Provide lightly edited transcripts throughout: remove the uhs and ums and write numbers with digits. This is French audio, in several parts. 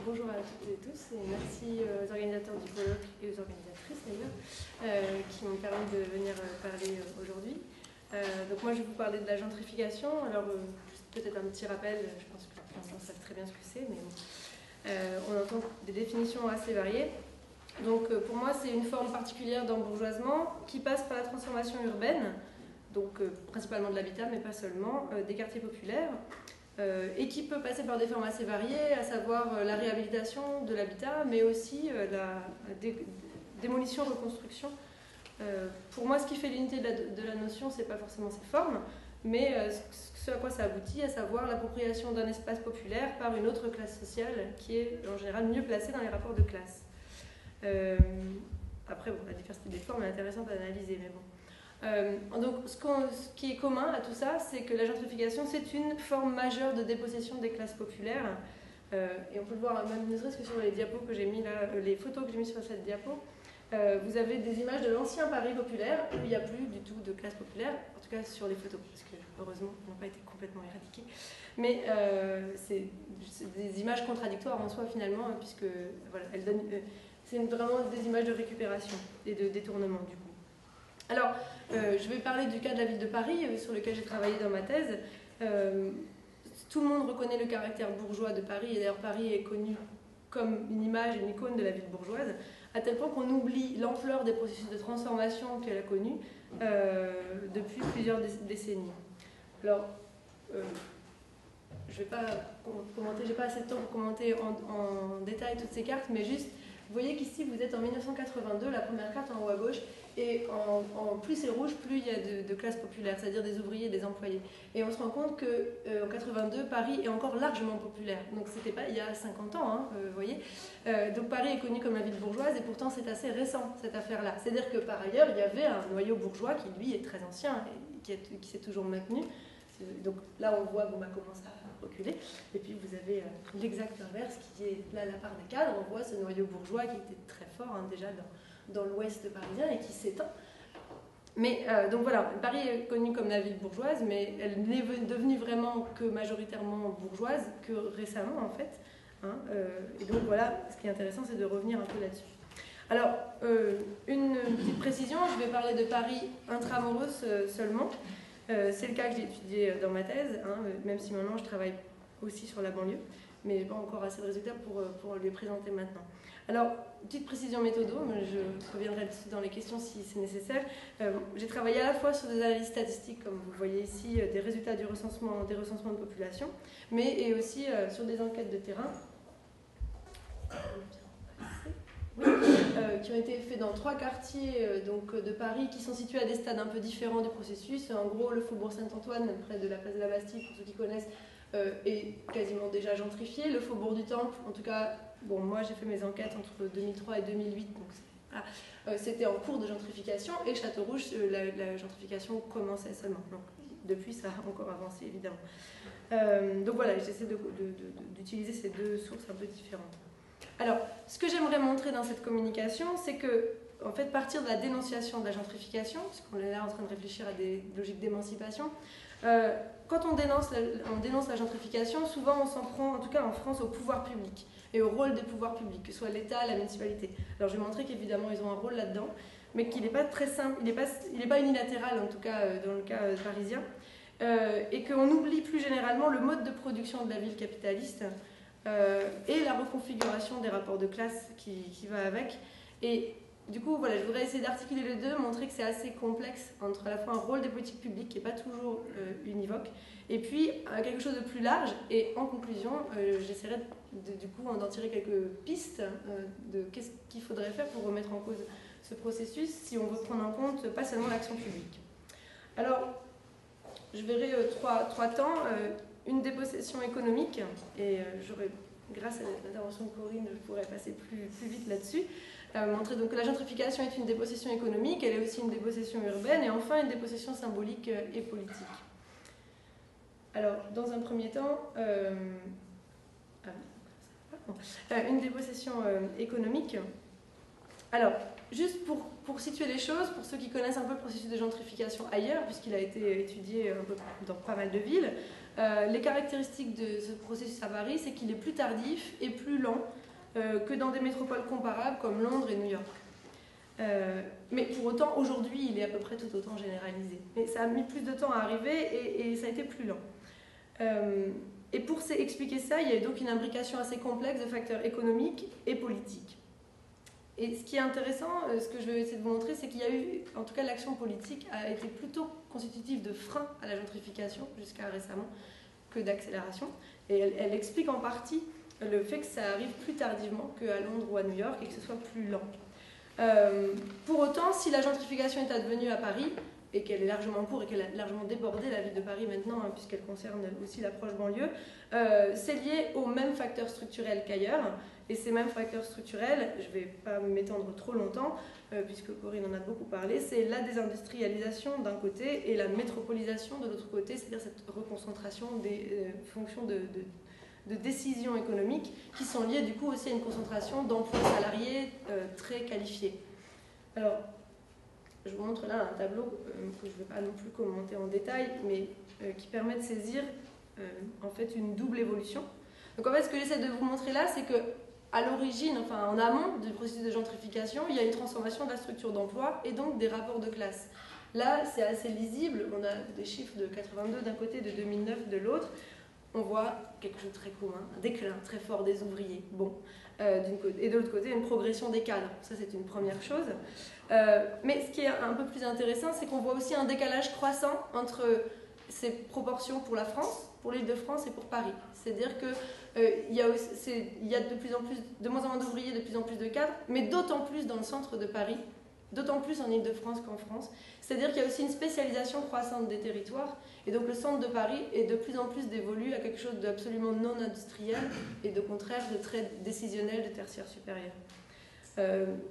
bonjour à toutes et tous et merci aux organisateurs du colloque et aux organisatrices d'ailleurs qui m'ont permis de venir parler aujourd'hui. Donc moi je vais vous parler de la gentrification. Alors peut-être un petit rappel, je pense que les gens savent très bien ce que c'est, mais bon. On entend des définitions assez variées. Donc pour moi c'est une forme particulière d'embourgeoisement qui passe par la transformation urbaine, donc principalement de l'habitat mais pas seulement, des quartiers populaires. Et qui peut passer par des formes assez variées, à savoir la réhabilitation de l'habitat, mais aussi la démolition, reconstruction. Pour moi, ce qui fait l'unité de la notion, c'est pas forcément ces formes, mais ce à quoi ça aboutit, à savoir l'appropriation d'un espace populaire par une autre classe sociale qui est en général mieux placée dans les rapports de classe. Après, bon, la diversité des formes est intéressante à analyser, mais bon. Donc ce qui est commun à tout ça, c'est que la gentrification, c'est une forme majeure de dépossession des classes populaires. Et on peut le voir même ne serait-ce que sur les diapos que j'ai mis là, les photos que j'ai mis sur cette diapo. Vous avez des images de l'ancien Paris populaire, où il n'y a plus du tout de classe populaire, en tout cas sur les photos, parce que heureusement, elles n'ont pas été complètement éradiquées. Mais c'est des images contradictoires en soi finalement, puisque voilà, elles donnent, c'est vraiment des images de récupération et de détournement du coup. Alors, je vais parler du cas de la ville de Paris, sur lequel j'ai travaillé dans ma thèse. Tout le monde reconnaît le caractère bourgeois de Paris, et d'ailleurs Paris est connu comme une image, une icône de la ville bourgeoise, à tel point qu'on oublie l'ampleur des processus de transformation qu'elle a connus depuis plusieurs décennies. Alors, je ne vais pas commenter, j'ai pas assez de temps pour commenter en détail toutes ces cartes, mais juste, vous voyez qu'ici vous êtes en 1982, la première carte en haut à gauche, et plus c'est rouge, plus il y a de classes populaires, c'est-à-dire des ouvriers, des employés. Et on se rend compte qu'en 82, Paris est encore largement populaire. Donc c'était pas il y a 50 ans, hein, vous voyez. Donc Paris est connu comme la ville bourgeoise, et pourtant c'est assez récent, cette affaire-là. C'est-à-dire que par ailleurs, il y avait un noyau bourgeois qui, lui, est très ancien, et qui s'est toujours maintenu. Donc là, on voit qu'on commence à reculer. Et puis vous avez l'exact inverse, qui est là la part des cadres. On voit ce noyau bourgeois qui était très fort, hein, déjà dans l'ouest parisien, et qui s'étend. Mais donc voilà, Paris est connue comme la ville bourgeoise, mais elle n'est devenue vraiment que majoritairement bourgeoise que récemment en fait. Hein, et donc voilà, ce qui est intéressant, c'est de revenir un peu là-dessus. Alors, une petite précision, je vais parler de Paris intramuros seulement. C'est le cas que j'ai étudié dans ma thèse, hein, même si maintenant je travaille aussi sur la banlieue, mais pas encore assez de résultats pour les présenter maintenant. Alors, petite précision méthodo, mais je reviendrai dessus dans les questions si c'est nécessaire. J'ai travaillé à la fois sur des analyses statistiques, comme vous voyez ici, des résultats des recensements de population, mais et aussi sur des enquêtes de terrain. Oui, qui ont été faits dans 3 quartiers de Paris qui sont situés à des stades un peu différents du processus. En gros, le faubourg Saint-Antoine, près de la place de la Bastille, pour ceux qui connaissent, est quasiment déjà gentrifié. Le faubourg du Temple, en tout cas, bon, moi j'ai fait mes enquêtes entre 2003 et 2008, donc c'était en cours de gentrification. Et Château-Rouge, la gentrification commençait seulement. Donc depuis, ça a encore avancé, évidemment. Donc voilà, j'essaie d'utiliser ces deux sources un peu différentes. Alors, ce que j'aimerais montrer dans cette communication, c'est que, en fait, partir de la dénonciation de la gentrification, puisqu'on est là en train de réfléchir à des logiques d'émancipation, quand on dénonce la gentrification, souvent on s'en prend, en tout cas en France, au pouvoir public et au rôle des pouvoirs publics, que ce soit l'État, la municipalité. Alors, je vais montrer qu'évidemment, ils ont un rôle là-dedans, mais qu'il n'est pas très simple, il n'est pas unilatéral, en tout cas dans le cas parisien, et qu'on oublie plus généralement le mode de production de la ville capitaliste, et la reconfiguration des rapports de classe qui va avec. Et du coup, voilà, je voudrais essayer d'articuler les deux, montrer que c'est assez complexe entre à la fois un rôle des politiques publiques qui n'est pas toujours univoque, et puis quelque chose de plus large. Et en conclusion, j'essaierai du coup d'en tirer quelques pistes de qu'est-ce qu'il faudrait faire pour remettre en cause ce processus si on veut prendre en compte pas seulement l'action publique. Alors, je verrai trois temps. Une dépossession économique, et grâce à l'intervention de Corinne, je pourrais passer plus vite là-dessus, montrer donc que la gentrification est une dépossession économique, elle est aussi une dépossession urbaine, et enfin une dépossession symbolique et politique. Alors, dans un premier temps, une dépossession économique. Alors, juste pour situer les choses, pour ceux qui connaissent un peu le processus de gentrification ailleurs, puisqu'il a été étudié un peu dans pas mal de villes, Les caractéristiques de ce processus à Paris, c'est qu'il est plus tardif et plus lent que dans des métropoles comparables comme Londres et New York. Mais pour autant, aujourd'hui, il est à peu près tout autant généralisé. Mais ça a mis plus de temps à arriver et ça a été plus lent. Et pour expliquer ça, il y a donc une imbrication assez complexe de facteurs économiques et politiques. Et ce qui est intéressant, ce que je vais essayer de vous montrer, c'est qu'il y a eu, en tout cas l'action politique a été plutôt constitutive de frein à la gentrification jusqu'à récemment que d'accélération. Et elle explique en partie le fait que ça arrive plus tardivement qu'à Londres ou à New York et que ce soit plus lent. Pour autant, si la gentrification est advenue à Paris, et qu'elle est largement pour et qu'elle a largement débordé la ville de Paris maintenant, hein, puisqu'elle concerne aussi l'approche banlieue, c'est lié aux mêmes facteurs structurels qu'ailleurs. Et ces mêmes facteurs structurels, je ne vais pas m'étendre trop longtemps, puisque Corinne en a beaucoup parlé, c'est la désindustrialisation d'un côté et la métropolisation de l'autre côté, c'est-à-dire cette reconcentration des fonctions de décisions économiques qui sont liées du coup aussi à une concentration d'emplois salariés très qualifiés. Alors, je vous montre là un tableau que je ne vais pas non plus commenter en détail, mais qui permet de saisir en fait une double évolution. Donc en fait, ce que j'essaie de vous montrer là, c'est que à l'origine, enfin en amont du processus de gentrification, il y a une transformation de la structure d'emploi et donc des rapports de classe. Là, c'est assez lisible. On a des chiffres de 82 d'un côté, de 2009 de l'autre. On voit quelque chose de très commun, un déclin très fort des ouvriers. Bon. Et de l'autre côté, une progression des cadres. Ça, c'est une première chose. Mais ce qui est un peu plus intéressant, c'est qu'on voit aussi un décalage croissant entre ces proportions pour la France, pour l'Île-de-France et pour Paris. C'est-à-dire qu'il y a de moins en moins d'ouvriers, de plus en plus de cadres, mais d'autant plus dans le centre de Paris, d'autant plus en Île-de-France qu'en France. C'est-à-dire qu'il y a aussi une spécialisation croissante des territoires, et donc le centre de Paris est de plus en plus dévolu à quelque chose d'absolument non industriel, et de contraire de très décisionnel de tertiaire supérieur.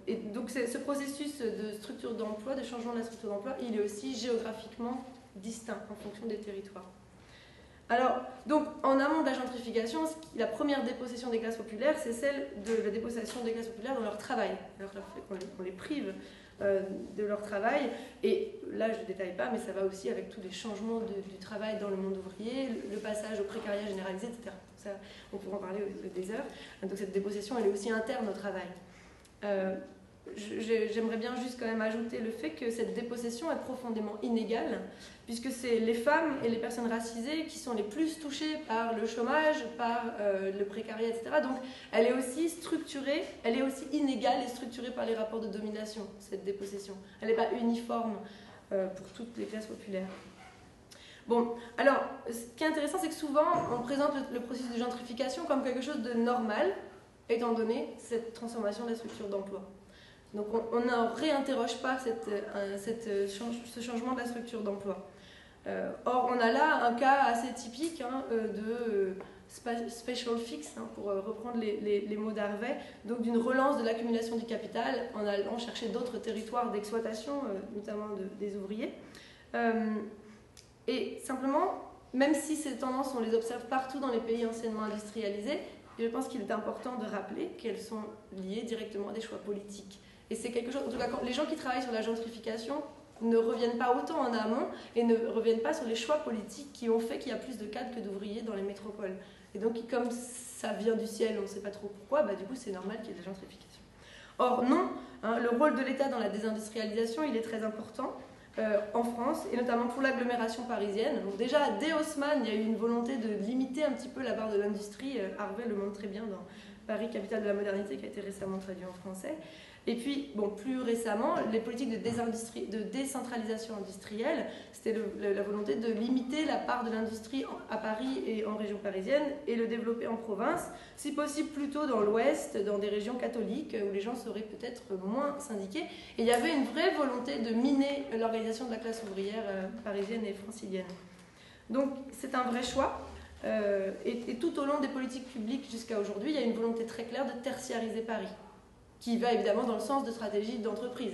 Et donc ce processus de structure d'emploi, de changement de la structure d'emploi, il est aussi géographiquement distinct en fonction des territoires. Alors, donc, en amont de la gentrification, la première dépossession des classes populaires, c'est celle de la dépossession des classes populaires dans leur travail. Alors qu'on les prive de leur travail, et là je ne détaille pas, mais ça va aussi avec tous les changements du travail dans le monde ouvrier, le passage au précariat généralisé, etc. Ça, on pourra en parler des heures. Donc cette dépossession, elle est aussi interne au travail. J'aimerais bien juste quand même ajouter le fait que cette dépossession est profondément inégale, puisque c'est les femmes et les personnes racisées qui sont les plus touchées par le chômage, par le précariat, etc. Donc elle est aussi structurée, elle est aussi inégale et structurée par les rapports de domination, cette dépossession. Elle n'est pas uniforme pour toutes les classes populaires. Bon, alors, ce qui est intéressant, c'est que souvent, on présente le processus de gentrification comme quelque chose de normal, étant donné cette transformation de la structure d'emploi. Donc on ne réinterroge pas ce changement de la structure d'emploi. Or, on a là un cas assez typique de special fix, pour reprendre les mots d'Harvey, donc d'une relance de l'accumulation du capital en allant chercher d'autres territoires d'exploitation, notamment des ouvriers. Et simplement, même si ces tendances, on les observe partout dans les pays anciennement industrialisés, je pense qu'il est important de rappeler qu'elles sont liées directement à des choix politiques. Et c'est quelque chose, en tout cas, les gens qui travaillent sur la gentrification ne reviennent pas autant en amont et ne reviennent pas sur les choix politiques qui ont fait qu'il y a plus de cadres que d'ouvriers dans les métropoles. Et donc, comme ça vient du ciel, on ne sait pas trop pourquoi, du coup, c'est normal qu'il y ait de la gentrification. Or, non, le rôle de l'État dans la désindustrialisation, il est très important en France, et notamment pour l'agglomération parisienne. Donc déjà, dès Haussmann, il y a eu une volonté de limiter un petit peu la part de l'industrie. Harvey le montre très bien dans Paris, capitale de la modernité, qui a été récemment traduit en français. Et puis, plus récemment, les politiques de décentralisation industrielle, c'était la volonté de limiter la part de l'industrie à Paris et en région parisienne et le développer en province, si possible plutôt dans l'ouest, dans des régions catholiques où les gens seraient peut-être moins syndiqués. Et il y avait une vraie volonté de miner l'organisation de la classe ouvrière parisienne et francilienne. Donc, c'est un vrai choix. Et tout au long des politiques publiques jusqu'à aujourd'hui, il y a une volonté très claire de tertiariser Paris, qui va évidemment dans le sens de stratégie d'entreprise.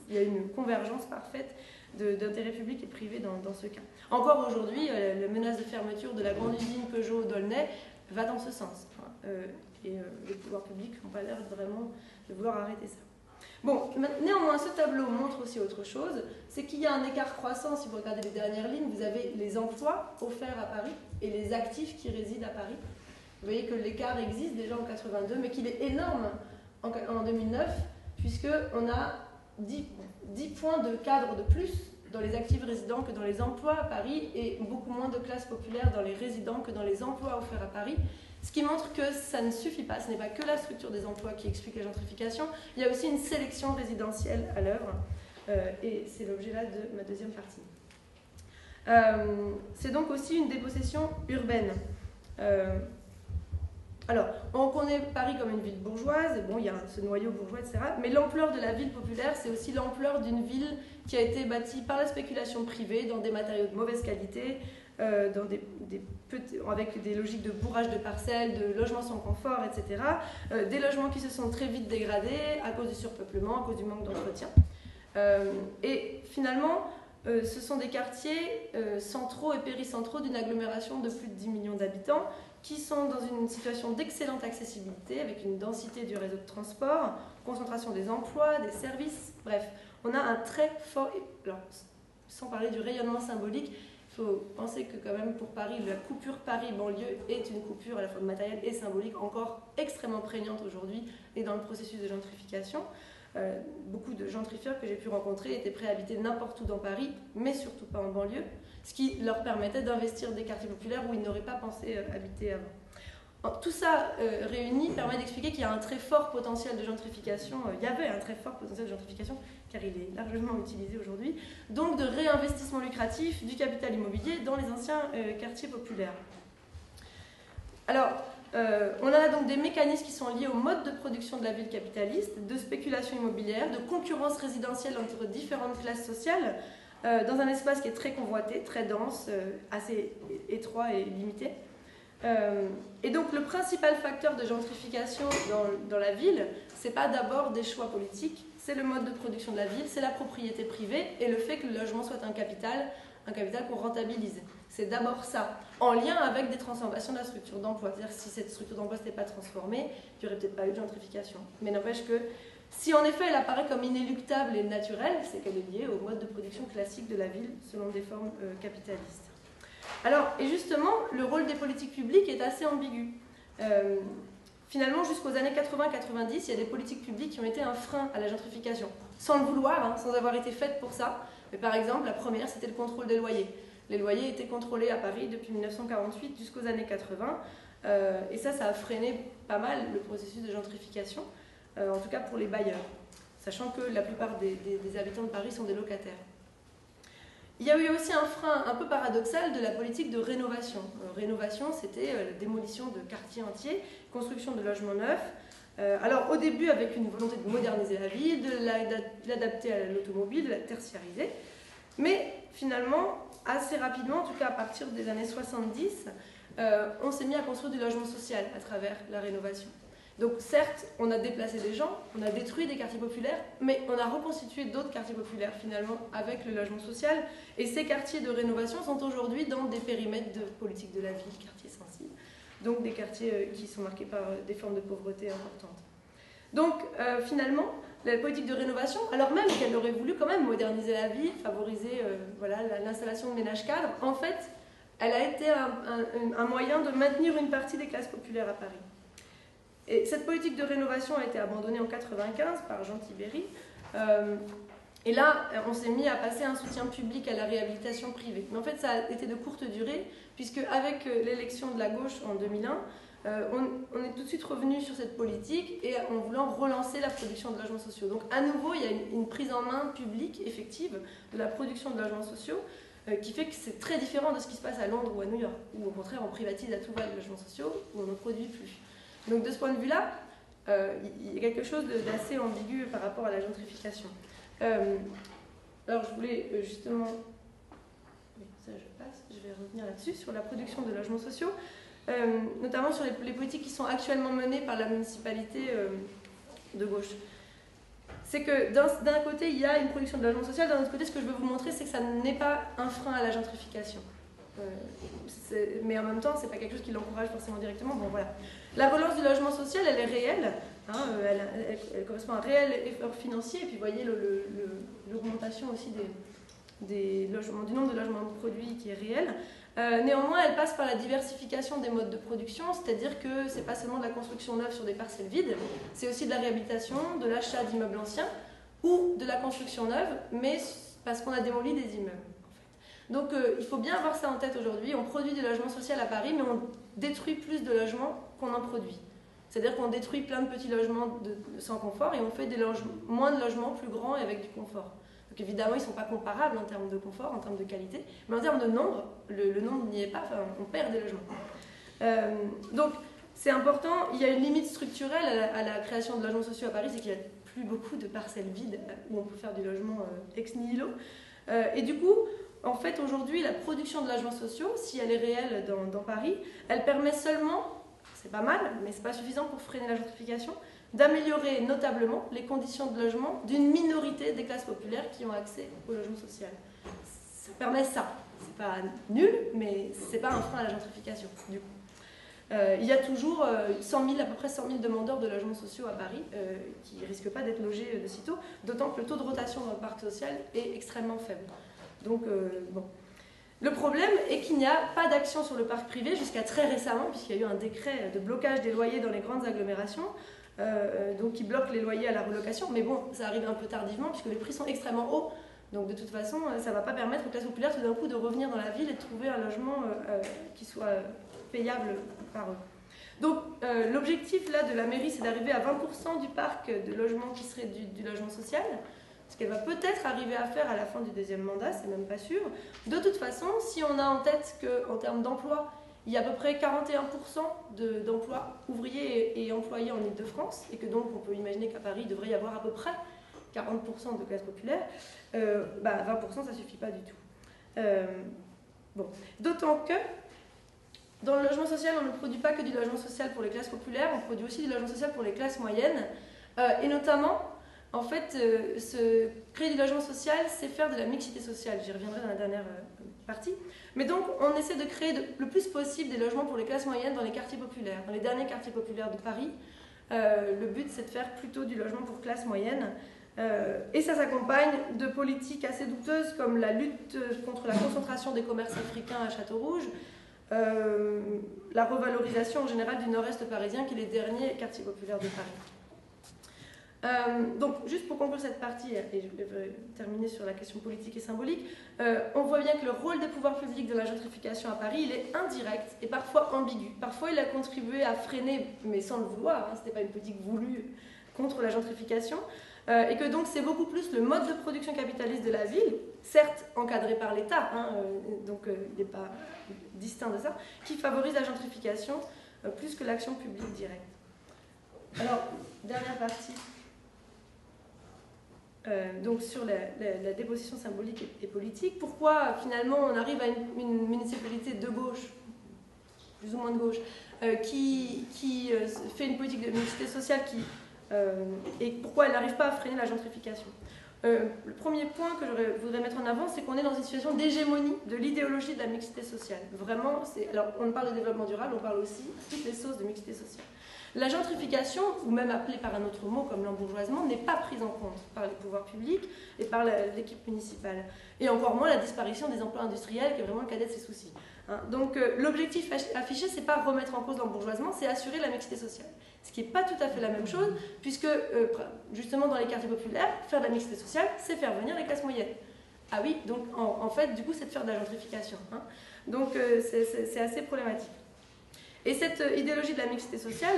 Il y a une convergence parfaite d'intérêts publics et privés dans ce cas. Encore aujourd'hui, la menace de fermeture de la grande usine Peugeot d'Aulnay va dans ce sens. Et les pouvoirs publics n'ont pas l'air vraiment de vouloir arrêter ça. Bon, néanmoins, ce tableau montre aussi autre chose, c'est qu'il y a un écart croissant. Si vous regardez les dernières lignes, vous avez les emplois offerts à Paris et les actifs qui résident à Paris. Vous voyez que l'écart existe déjà en 82, mais qu'il est énorme en 2009, puisqu'on a 10 points de cadre de plus dans les actifs résidents que dans les emplois à Paris, et beaucoup moins de classes populaires dans les résidents que dans les emplois offerts à Paris. Ce qui montre que ça ne suffit pas, ce n'est pas que la structure des emplois qui explique la gentrification, il y a aussi une sélection résidentielle à l'œuvre, et c'est l'objet là de ma deuxième partie. C'est donc aussi une dépossession urbaine. Alors, on connaît Paris comme une ville bourgeoise, et bon, il y a ce noyau bourgeois, etc. Mais l'ampleur de la ville populaire, c'est aussi l'ampleur d'une ville qui a été bâtie par la spéculation privée, dans des matériaux de mauvaise qualité, avec des logiques de bourrage de parcelles, de logements sans confort, etc. Des logements qui se sont très vite dégradés à cause du surpeuplement, à cause du manque d'entretien. Et finalement, ce sont des quartiers centraux et péricentraux d'une agglomération de plus de 10 millions d'habitants qui sont dans une situation d'excellente accessibilité, avec une densité du réseau de transport, concentration des emplois, des services, bref. On a un très fort... Alors, sans parler du rayonnement symbolique, il faut penser que quand même pour Paris, la coupure Paris-banlieue est une coupure à la fois de matériel et symbolique encore extrêmement prégnante aujourd'hui et dans le processus de gentrification. Beaucoup de gentrifieurs que j'ai pu rencontrer étaient prêts à habiter n'importe où dans Paris, mais surtout pas en banlieue, ce qui leur permettait d'investir des quartiers populaires où ils n'auraient pas pensé habiter avant. Tout ça réuni permet d'expliquer qu'il y a un très fort potentiel de gentrification, il y avait un très fort potentiel de gentrification, car il est largement utilisé aujourd'hui, donc de réinvestissement lucratif du capital immobilier dans les anciens quartiers populaires. Alors, on a donc des mécanismes qui sont liés au mode de production de la ville capitaliste, de spéculation immobilière, de concurrence résidentielle entre différentes classes sociales, dans un espace qui est très convoité, très dense, assez étroit et limité. Et donc le principal facteur de gentrification dans la ville, c'est pas d'abord des choix politiques, c'est le mode de production de la ville, c'est la propriété privée et le fait que le logement soit un capital qu'on rentabilise. C'est d'abord ça, en lien avec des transformations de la structure d'emploi. C'est-à-dire que si cette structure d'emploi n'était pas transformée, il n'y aurait peut-être pas eu de gentrification. Mais n'empêche que si en effet elle apparaît comme inéluctable et naturelle, c'est qu'elle est liée au mode de production classique de la ville selon des formes capitalistes. Alors, et justement, le rôle des politiques publiques est assez ambigu. Finalement, jusqu'aux années 80-90, il y a des politiques publiques qui ont été un frein à la gentrification, sans le vouloir, hein, sans avoir été faites pour ça. Mais par exemple, la première, c'était le contrôle des loyers. Les loyers étaient contrôlés à Paris depuis 1948 jusqu'aux années 80, et ça a freiné pas mal le processus de gentrification, en tout cas pour les bailleurs, sachant que la plupart des habitants de Paris sont des locataires. Il y a eu aussi un frein un peu paradoxal de la politique de rénovation. Rénovation, c'était la démolition de quartiers entiers, construction de logements neufs. Alors au début avec une volonté de moderniser la ville, de l'adapter à l'automobile, de la tertiariser. Mais finalement, assez rapidement, en tout cas à partir des années 70, on s'est mis à construire du logement social à travers la rénovation. Donc certes, on a déplacé des gens, on a détruit des quartiers populaires, mais on a reconstitué d'autres quartiers populaires finalement avec le logement social. Et ces quartiers de rénovation sont aujourd'hui dans des périmètres de politique de la ville, quartiers sensibles. Donc des quartiers qui sont marqués par des formes de pauvreté importantes. Donc finalement, la politique de rénovation, alors même qu'elle aurait voulu quand même moderniser la ville, favoriser l'installation de ménages cadres, en fait, elle a été un moyen de maintenir une partie des classes populaires à Paris. Et cette politique de rénovation a été abandonnée en 1995 par Jean Tibéri. Et là, on s'est mis à passer un soutien public à la réhabilitation privée. Mais en fait, ça a été de courte durée, puisque avec l'élection de la gauche en 2001, on est tout de suite revenu sur cette politique et en voulant relancer la production de logements sociaux. Donc à nouveau, il y a une prise en main publique, effective, de la production de logements sociaux, qui fait que c'est très différent de ce qui se passe à Londres ou à New York, où au contraire on privatise à tout va les logements sociaux, où on n'en produit plus. Donc de ce point de vue-là, il y a quelque chose d'assez ambigu par rapport à la gentrification. Alors je voulais justement... Oui, ça je passe, je vais revenir là-dessus, sur la production de logements sociaux, notamment sur les politiques qui sont actuellement menées par la municipalité de gauche. C'est que d'un côté, il y a une production de logement social, d'un autre côté, ce que je veux vous montrer, c'est que ça n'est pas un frein à la gentrification. Mais en même temps, c'est pas quelque chose qui l'encourage forcément directement. Bon, voilà. La relance du logement social, elle est réelle, hein, elle correspond à un réel effort financier, et puis vous voyez l'augmentation aussi du nombre de logements produits qui est réel. Néanmoins, elle passe par la diversification des modes de production, c'est-à-dire que ce n'est pas seulement de la construction neuve sur des parcelles vides, c'est aussi de la réhabilitation, de l'achat d'immeubles anciens ou de la construction neuve, mais parce qu'on a démoli des immeubles. Donc il faut bien avoir ça en tête aujourd'hui. On produit du logement social à Paris, mais on détruit plus de logements qu'on en produit. C'est-à-dire qu'on détruit plein de petits logements sans confort et on fait moins de logements plus grands et avec du confort. Donc évidemment, ils ne sont pas comparables en termes de confort, en termes de qualité, mais en termes de nombre, le nombre n'y est pas, enfin, on perd des logements. Donc c'est important, il y a une limite structurelle à la création de logements sociaux à Paris, c'est qu'il n'y a plus beaucoup de parcelles vides où on peut faire du logement ex nihilo. Et du coup, en fait, aujourd'hui, la production de logements sociaux, si elle est réelle dans Paris, elle permet seulement, c'est pas mal, mais c'est pas suffisant pour freiner la gentrification, d'améliorer notablement les conditions de logement d'une minorité des classes populaires qui ont accès au logement social. Ça permet ça. C'est pas nul, mais c'est pas un frein à la gentrification, du coup. Il y a toujours à peu près 100 000 demandeurs de logements sociaux à Paris qui ne risquent pas d'être logés de sitôt, d'autant que le taux de rotation dans le parc social est extrêmement faible. Donc, bon. Le problème est qu'il n'y a pas d'action sur le parc privé jusqu'à très récemment, puisqu'il y a eu un décret de blocage des loyers dans les grandes agglomérations, donc qui bloque les loyers à la relocation. Mais bon, ça arrive un peu tardivement, puisque les prix sont extrêmement hauts. Donc de toute façon, ça ne va pas permettre aux classes populaires tout d'un coup de revenir dans la ville et de trouver un logement qui soit payable par eux. Donc l'objectif là de la mairie, c'est d'arriver à 20% du parc de logements qui serait du logement social, ce qu'elle va peut-être arriver à faire à la fin du deuxième mandat, c'est même pas sûr. De toute façon, si on a en tête qu'en termes d'emploi, il y a à peu près 41% d'emplois ouvriers et employés en Ile-de-France, et que donc on peut imaginer qu'à Paris, il devrait y avoir à peu près 40% de classes populaires, 20% ça suffit pas du tout. Bon. D'autant que dans le logement social, on ne produit pas que du logement social pour les classes populaires, on produit aussi du logement social pour les classes moyennes, et notamment, en fait, créer du logement social, c'est faire de la mixité sociale. J'y reviendrai dans la dernière partie. Mais donc, on essaie de créer le plus possible des logements pour les classes moyennes dans les quartiers populaires, dans les derniers quartiers populaires de Paris. Le but, c'est de faire plutôt du logement pour classe moyenne. Et ça s'accompagne de politiques assez douteuses comme la lutte contre la concentration des commerces africains à Château-Rouge, la revalorisation en général du nord-est parisien qui est les derniers quartiers populaires de Paris. Donc, juste pour conclure cette partie, et je vais terminer sur la question politique et symbolique, on voit bien que le rôle des pouvoirs publics dans la gentrification à Paris, il est indirect et parfois ambigu. Parfois, il a contribué à freiner, mais sans le vouloir, ce n'était pas une politique voulue contre la gentrification, et que donc c'est beaucoup plus le mode de production capitaliste de la ville, certes encadré par l'État, donc il n'est pas distinct de ça, qui favorise la gentrification plus que l'action publique directe. Alors, dernière partie. Donc sur la dépossession symbolique et politique, pourquoi finalement on arrive à une municipalité de gauche, plus ou moins de gauche, qui fait une politique de mixité sociale et pourquoi elle n'arrive pas à freiner la gentrification. Le premier point que je voudrais mettre en avant, c'est qu'on est dans une situation d'hégémonie de l'idéologie de la mixité sociale. Vraiment, alors on parle de développement durable, on parle aussi de toutes les sauces de mixité sociale. La gentrification, ou même appelée par un autre mot comme l'embourgeoisement, n'est pas prise en compte par les pouvoirs publics et par l'équipe municipale. Et encore moins la disparition des emplois industriels, qui est vraiment le cadet de ses soucis. Donc l'objectif affiché, c'est pas remettre en cause l'embourgeoisement, c'est assurer la mixité sociale. Ce qui n'est pas tout à fait la même chose, puisque justement dans les quartiers populaires, faire de la mixité sociale, c'est faire venir les classes moyennes. Ah oui, donc en fait, du coup, c'est de faire de la gentrification. Donc c'est assez problématique. Et cette idéologie de la mixité sociale,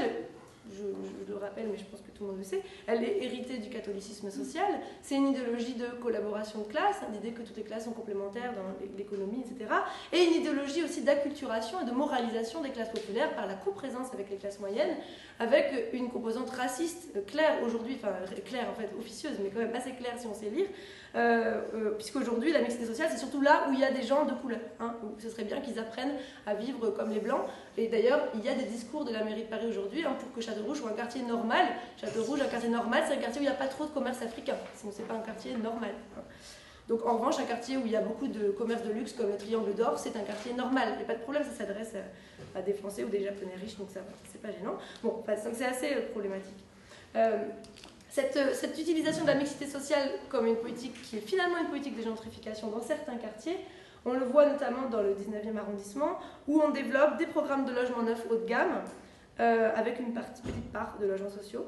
je le rappelle, mais je pense que tout le monde le sait, elle est héritée du catholicisme social. C'est une idéologie de collaboration de classe, l'idée que toutes les classes sont complémentaires dans l'économie, etc. Et une idéologie aussi d'acculturation et de moralisation des classes populaires par la coprésence avec les classes moyennes, avec une composante raciste claire aujourd'hui, enfin claire en fait, officieuse, mais quand même assez claire si on sait lire, puisqu'aujourd'hui la mixité sociale c'est surtout là où il y a des gens de couleur, où ce serait bien qu'ils apprennent à vivre comme les blancs. Et d'ailleurs il y a des discours de la mairie de Paris aujourd'hui pour que Château-Rouge soit un quartier normal. Château-Rouge, un quartier normal, c'est un quartier où il n'y a pas trop de commerce africain, sinon c'est pas un quartier normal. Donc en revanche, un quartier où il y a beaucoup de commerces de luxe comme le Triangle d'Or, c'est un quartier normal. Il n'y a pas de problème, ça s'adresse à des Français ou des Japonais riches, donc ça va, c'est pas gênant. Bon, enfin, c'est assez problématique. Cette utilisation de la mixité sociale comme une politique qui est finalement une politique de gentrification dans certains quartiers, on le voit notamment dans le 19e arrondissement, où on développe des programmes de logements neufs haut de gamme, avec une petite part de logements sociaux.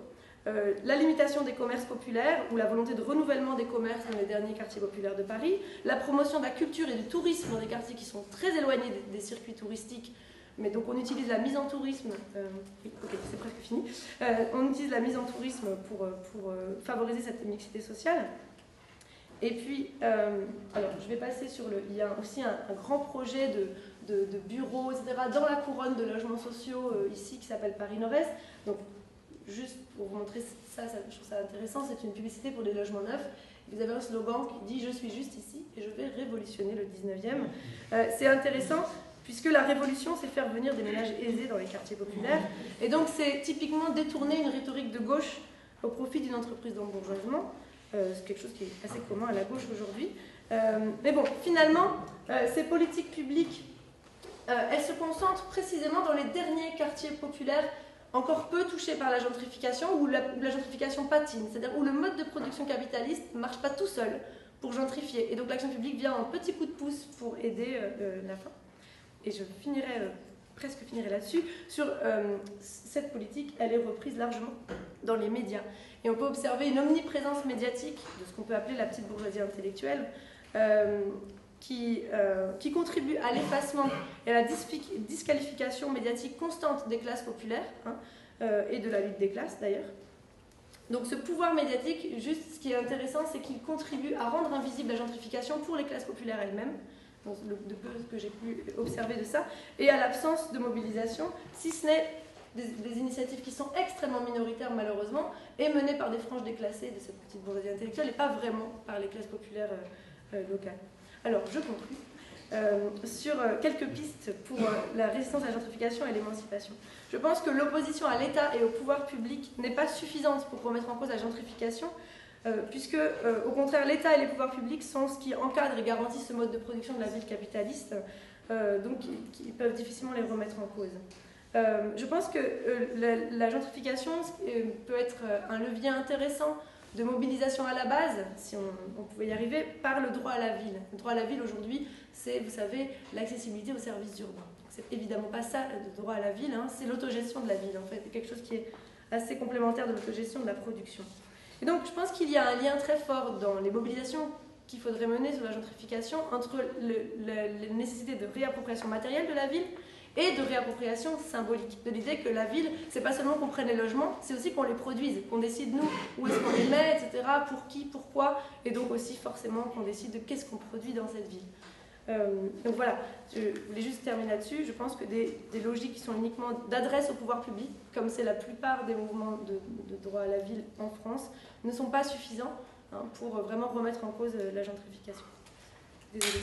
La limitation des commerces populaires ou la volonté de renouvellement des commerces dans les derniers quartiers populaires de Paris, la promotion de la culture et du tourisme dans des quartiers qui sont très éloignés des circuits touristiques, mais donc on utilise la mise en tourisme, oui, ok, c'est presque fini, on utilise la mise en tourisme pour favoriser cette mixité sociale. Et puis, alors je vais passer sur il y a aussi un grand projet de bureaux, etc., dans la couronne de logements sociaux ici qui s'appelle Paris Nord-Est. Donc, juste pour vous montrer ça, je trouve ça intéressant, c'est une publicité pour des logements neufs. Vous avez un slogan qui dit « Je suis juste ici et je vais révolutionner le 19e ». C'est intéressant puisque la révolution, c'est faire venir des ménages aisés dans les quartiers populaires. Et donc, c'est typiquement détourner une rhétorique de gauche au profit d'une entreprise d'embourgeoisement. C'est quelque chose qui est assez commun à la gauche aujourd'hui. Mais bon, finalement, ces politiques publiques, elles se concentrent précisément dans les derniers quartiers populaires encore peu touchés par la gentrification, où la gentrification patine, c'est-à-dire où le mode de production capitaliste ne marche pas tout seul pour gentrifier. Et donc l'action publique vient en petit coup de pouce pour aider la fin. Et je presque finirai là-dessus. Sur cette politique, elle est reprise largement dans les médias. Et on peut observer une omniprésence médiatique de ce qu'on peut appeler la petite bourgeoisie intellectuelle, qui contribue à l'effacement et à la disqualification médiatique constante des classes populaires, et de la lutte des classes d'ailleurs. Donc ce pouvoir médiatique, juste ce qui est intéressant, c'est qu'il contribue à rendre invisible la gentrification pour les classes populaires elles-mêmes, de peu que j'ai pu observer de ça, et à l'absence de mobilisation, si ce n'est des initiatives qui sont extrêmement minoritaires malheureusement, et menées par des franges déclassées de cette petite bourgeoisie intellectuelle, et pas vraiment par les classes populaires locales. Alors, je conclue sur quelques pistes pour la résistance à la gentrification et l'émancipation. Je pense que l'opposition à l'État et au pouvoir public n'est pas suffisante pour remettre en cause la gentrification, puisque, au contraire, l'État et les pouvoirs publics sont ce qui encadrent et garantissent ce mode de production de la ville capitaliste, donc qui peuvent difficilement les remettre en cause. Je pense que la gentrification peut être un levier intéressant de mobilisation à la base, si on pouvait y arriver, par le droit à la ville. Le droit à la ville aujourd'hui, c'est, vous savez, l'accessibilité aux services urbains. C'est évidemment pas ça, le droit à la ville, c'est l'autogestion de la ville, en fait, quelque chose qui est assez complémentaire de l'autogestion de la production. Et donc, je pense qu'il y a un lien très fort dans les mobilisations qu'il faudrait mener sur la gentrification entre la nécessité de réappropriation matérielle de la ville et de réappropriation symbolique, de l'idée que la ville, c'est pas seulement qu'on prenne les logements, c'est aussi qu'on les produise, qu'on décide nous où est-ce qu'on les met, etc., pour qui, pourquoi, et donc aussi forcément qu'on décide de qu'est-ce qu'on produit dans cette ville. Donc voilà, je voulais juste terminer là-dessus. Je pense que des logiques qui sont uniquement d'adresse au pouvoir public, comme c'est la plupart des mouvements de droit à la ville en France, ne sont pas suffisants pour vraiment remettre en cause la gentrification. Désolée.